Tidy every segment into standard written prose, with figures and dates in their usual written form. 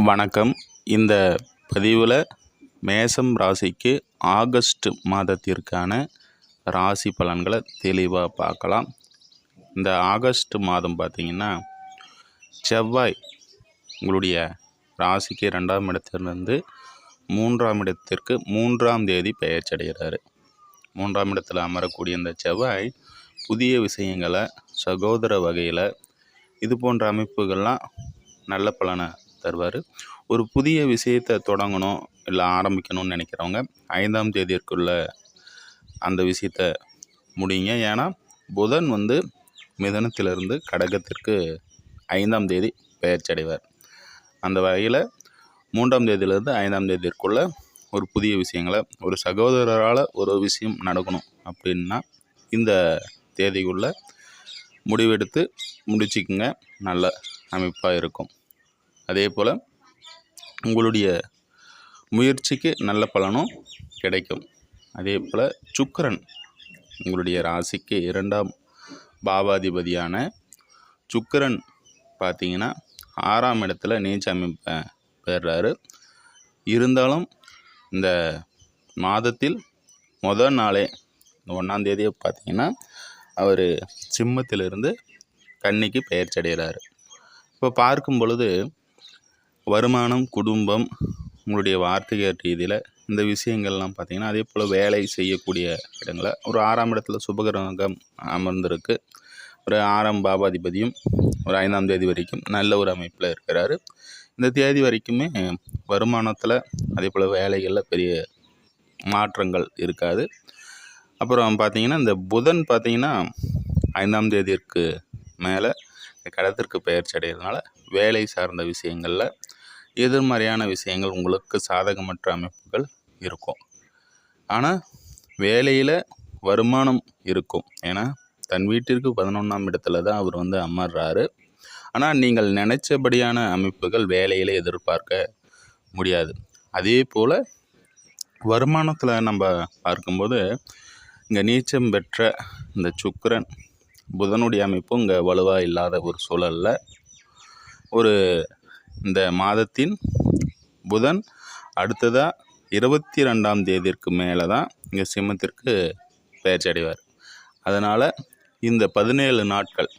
வணக்கம். இந்த பதிவில் மேசம் ராசிக்கு ஆகஸ்ட் மாதத்திற்கான ராசி பலன்களை தெளிவாக பார்க்கலாம். இந்த ஆகஸ்ட் மாதம் பார்த்திங்கன்னா செவ்வாய் உங்களுடைய ராசிக்கு 2ஆம் இடத்திலிருந்து 3ஆம் இடத்திற்கு 3ஆம் தேதி பெயர்ச்சடைகிறாரு. 3ஆம் இடத்தில் அமரக்கூடிய இந்த செவ்வாய் புதிய விஷயங்களை சகோதர வகையில் இது போன்ற அமைப்புகள்லாம் நல்ல பலனை தருவார். ஒரு புதிய விஷயத்தை தொடங்கணும் இல்லை ஆரம்பிக்கணும்னு நினைக்கிறவங்க 5ஆம் தேதிக்குள்ள அந்த விஷயத்தை முடியுங்க. ஏன்னா புதன் மிதனத்திலிருந்து கடகத்திற்கு 5ஆம் தேதி பெயர்ச்சடைவார். அந்த வகையில் 3ஆம் தேதியிலிருந்து 5ஆம் தேதிக்குள்ள ஒரு புதிய விஷயங்களை ஒரு சகோதரரால் ஒரு விஷயம் நடக்கணும் அப்படின்னா இந்த தேதிக்குள்ள முடிவெடுத்து முடிச்சுக்குங்க. நல்ல அமைப்பாக இருக்கும். அதே போல் உங்களுடைய முயற்சிக்கு நல்ல பலனும் கிடைக்கும். அதே போல் சுக்கிரன் உங்களுடைய ராசிக்கு 2ஆம் பாவாதிபதியான சுக்கிரன் பார்த்திங்கன்னா 6ஆம் இடத்துல நீச்ச அமைப்பை பெறுறாரு. இருந்தாலும் இந்த மாதத்தில் முதல் நாளே 1ஆம் தேதியை பார்த்திங்கன்னா அவர் சிம்மத்திலிருந்து கன்னிக்கு பெயர்ச்சடைகிறார். இப்போ பார்க்கும் பொழுது வருமானம், குடும்பம், உங்களுடைய வார்த்தைக ரீதியில் இந்த விஷயங்கள்லாம் பார்த்திங்கன்னா அதே போல் வேலை செய்யக்கூடிய இடங்களில் ஒரு 6ஆம் இடத்துல சுபகிரகம் அமர்ந்திருக்கு. ஒரு 6ஆம் பாவாதிபதியும் ஒரு 5ஆம் தேதி வரைக்கும் நல்ல ஒரு அமைப்பில் இருக்கிறாரு. இந்த தேதி வரைக்குமே வருமானத்தில் அதே போல் வேலைகளில் பெரிய மாற்றங்கள் இருக்காது. அப்புறம் பார்த்திங்கன்னா இந்த புதன் பார்த்திங்கன்னா 5ஆம் தேதிக்கு மேலே கடத்திற்கு பெயர்ச்சி அடைகிறதுனால வேலை சார்ந்த விஷயங்களில் எதிர்மறையான விஷயங்கள் உங்களுக்கு சாதகமற்ற அமைப்புகள் இருக்கும். ஆனால் வேலையில் வருமானம் இருக்கும். ஏன்னா தன் வீட்டிற்கு 11ஆம் இடத்துல தான் அவர் அமர்றாரு. ஆனால் நீங்கள் நினைச்சபடியான அமைப்புகள் வேலையில் எதிர்பார்க்க முடியாது. அதே போல் வருமானத்தில் நம்ம பார்க்கும்போது இங்கே நீச்சம் பெற்ற இந்த சுக்கிரன் புதனுடைய அமைப்பும் இங்கே வலுவாக இல்லாத ஒரு சூழலில் இந்த மாதத்தின் புதன் அடுத்ததாக 22ஆம் தேதிக்கு மேலே தான் இங்கே சிம்மத்திற்கு பெயர்ச்சி அடைவார். அதனால் இந்த 17 நாட்கள்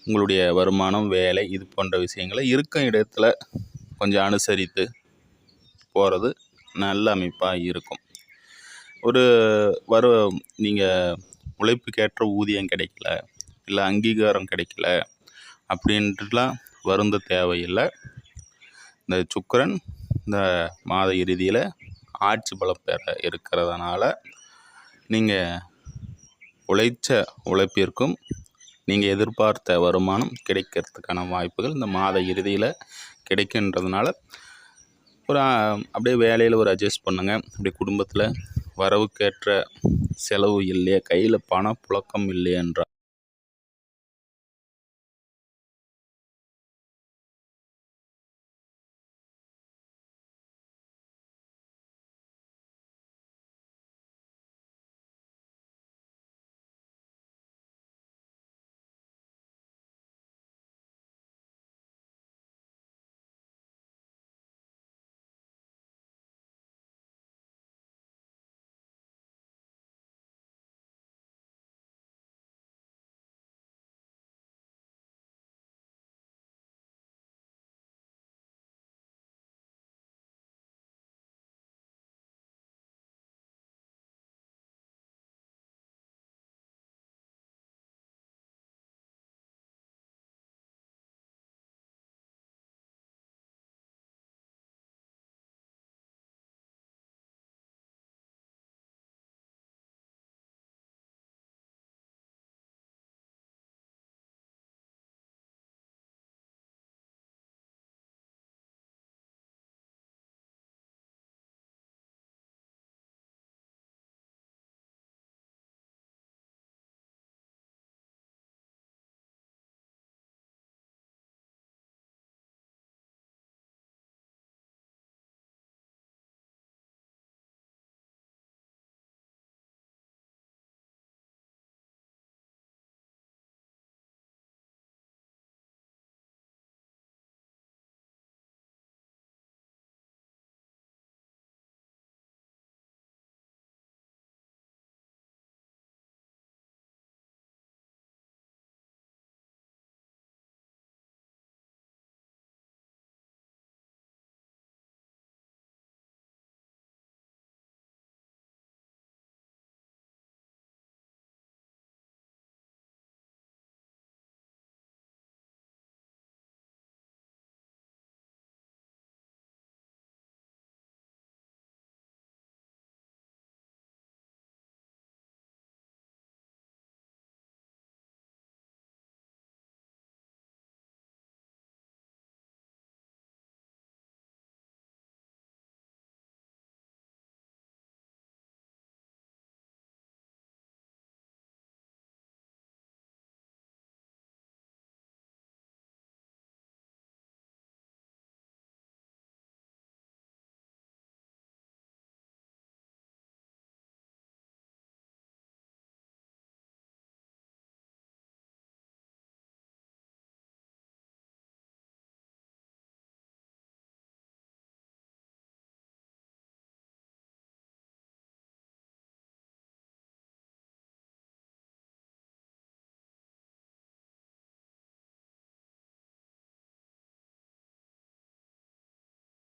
உங்களுடைய வருமானம், வேலை இது போன்ற விஷயங்களை இருக்கும் இடத்துல கொஞ்சம் அனுசரித்து போகிறது நல்ல அமைப்பாக இருக்கும். நீங்கள் உழைப்புக்கேற்ற ஊதியம் கிடைக்கல, இல்லை அங்கீகாரம் கிடைக்கல அப்படின்ட்டுலாம் வருந்த தேவையில்லை. இந்த சுக்கிரன் இந்த மாத இறுதியில் ஆட்சி பலம் பெற இருக்கிறதுனால நீங்கள் உழைச்ச உழைப்பிற்கும் நீங்கள் எதிர்பார்த்த வருமானம் கிடைக்கிறதுக்கான வாய்ப்புகள் இந்த மாத இறுதியில் கிடைக்கின்றதுனால அப்படியே வேலையில் ஒரு அட்ஜஸ்ட் பண்ணுங்கள். அப்படியே குடும்பத்தில் வரவுக்கேற்ற செலவு இல்லையே, கையில் பணப்புழக்கம் இல்லையென்றால்